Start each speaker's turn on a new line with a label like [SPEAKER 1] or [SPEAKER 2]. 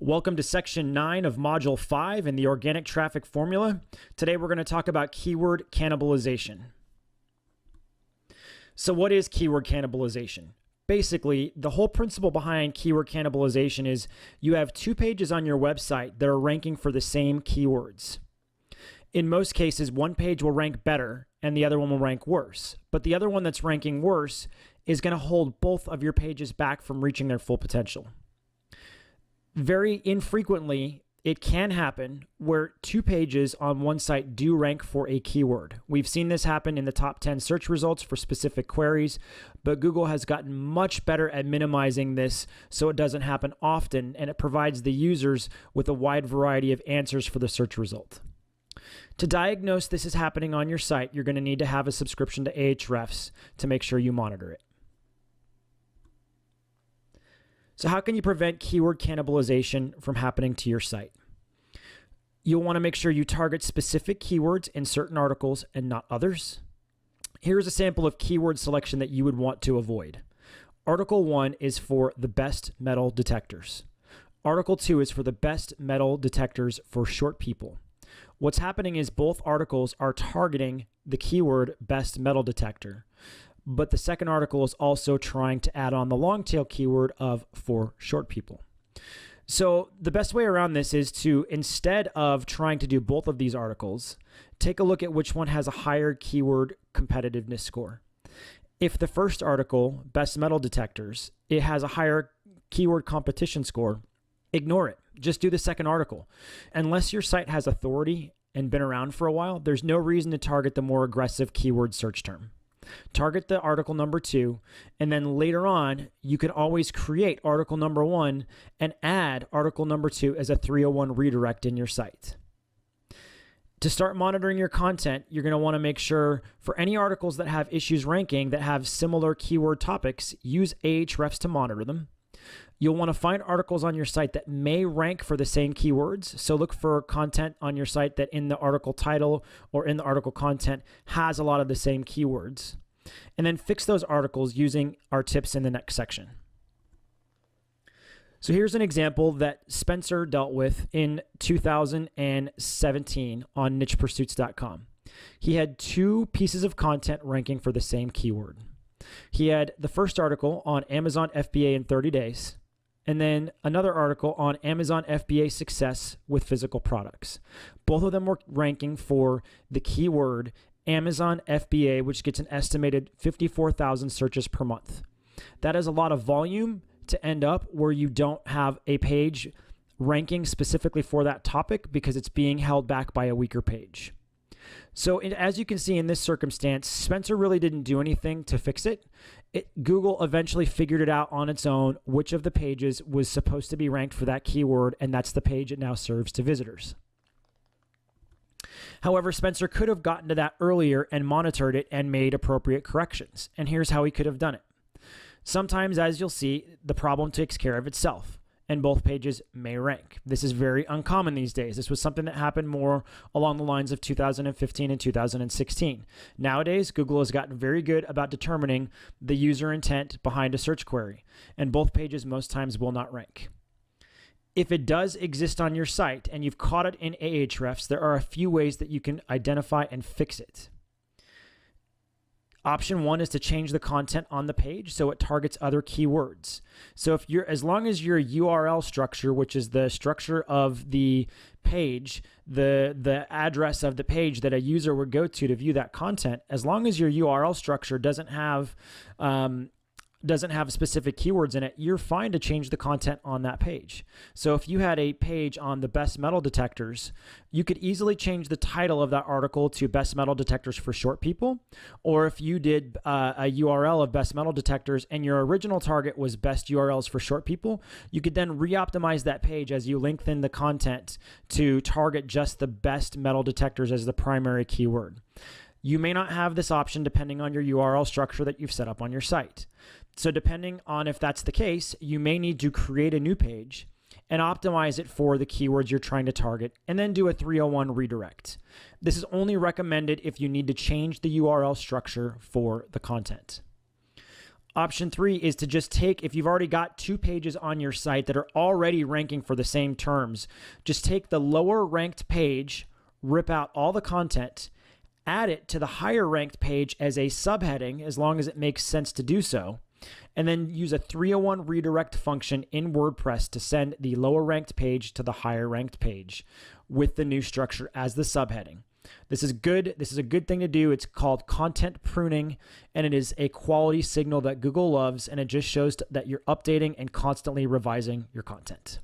[SPEAKER 1] Welcome to section 9 of module 5 in the organic traffic formula. Today we're going to talk about keyword cannibalization. So what is keyword cannibalization? Basically, the whole principle behind keyword cannibalization is you have two pages on your website that are ranking for the same keywords. In most cases, one page will rank better and the other one will rank worse. But the other one that's ranking worse is going to hold both of your pages back from reaching their full potential. Very infrequently, it can happen where two pages on one site do rank for a keyword. We've seen this happen in the top 10 search results for specific queries, but Google has gotten much better at minimizing this so it doesn't happen often, and it provides the users with a wide variety of answers for the search result. To diagnose this is happening on your site, you're going to need to have a subscription to Ahrefs to make sure you monitor it. So how can you prevent keyword cannibalization from happening to your site? You'll want to make sure you target specific keywords in certain articles and not others. Here's a sample of keyword selection that you would want to avoid. Article 1 is for the best metal detectors. Article 2 is for the best metal detectors for short people. What's happening is both articles are targeting the keyword best metal detector, but the second article is also trying to add on the long tail keyword of for short people. So the best way around this is to, instead of trying to do both of these articles, take a look at which one has a higher keyword competitiveness score. If the first article, best metal detectors, it has a higher keyword competition score, ignore it. Just do the second article. Unless your site has authority and been around for a while, there's no reason to target the more aggressive keyword search term. Target the article number 2, and then later on, you can always create article number 1 and add article number 2 as a 301 redirect in your site. To start monitoring your content, you're going to want to make sure for any articles that have issues ranking that have similar keyword topics, use Ahrefs to monitor them. You'll want to find articles on your site that may rank for the same keywords. So look for content on your site that in the article title or in the article content has a lot of the same keywords. And then fix those articles using our tips in the next section. So here's an example that Spencer dealt with in 2017 on nichepursuits.com. He had two pieces of content ranking for the same keyword. He had the first article on Amazon FBA in 30 days, and then another article on Amazon FBA success with physical products. Both of them were ranking for the keyword Amazon FBA, which gets an estimated 54,000 searches per month. That is a lot of volume to end up where you don't have a page ranking specifically for that topic because it's being held back by a weaker page. So as you can see in this circumstance, Spencer really didn't do anything to fix it. Google eventually figured it out on its own which of the pages was supposed to be ranked for that keyword, and that's the page it now serves to visitors. However, Spencer could have gotten to that earlier and monitored it and made appropriate corrections. And here's how he could have done it. Sometimes, as you'll see, the problem takes care of itself, and both pages may rank. This is very uncommon these days. This was something that happened more along the lines of 2015 and 2016. Nowadays, Google has gotten very good about determining the user intent behind a search query, and both pages most times will not rank. If it does exist on your site and you've caught it in Ahrefs, there are a few ways that you can identify and fix it. Option 1 is to change the content on the page so it targets other keywords. So as long as your URL structure, which is the structure of the page, the address of the page that a user would go to view that content, as long as your URL structure doesn't have specific keywords in it, you're fine to change the content on that page. So if you had a page on the best metal detectors, you could easily change the title of that article to best metal detectors for short people. Or if you did a URL of best metal detectors and your original target was best URLs for short people, you could then re-optimize that page as you lengthen the content to target just the best metal detectors as the primary keyword. You may not have this option depending on your URL structure that you've set up on your site. So depending on if that's the case, you may need to create a new page and optimize it for the keywords you're trying to target, and then do a 301 redirect. This is only recommended if you need to change the URL structure for the content. Option 3 is to just take, if you've already got 2 pages on your site that are already ranking for the same terms, just take the lower ranked page, rip out all the content, add it to the higher ranked page as a subheading, as long as it makes sense to do so, and then use a 301 redirect function in WordPress to send the lower ranked page to the higher ranked page with the new structure as the subheading. This is good. This is a good thing to do. It's called content pruning, and it is a quality signal that Google loves, and it just shows that you're updating and constantly revising your content.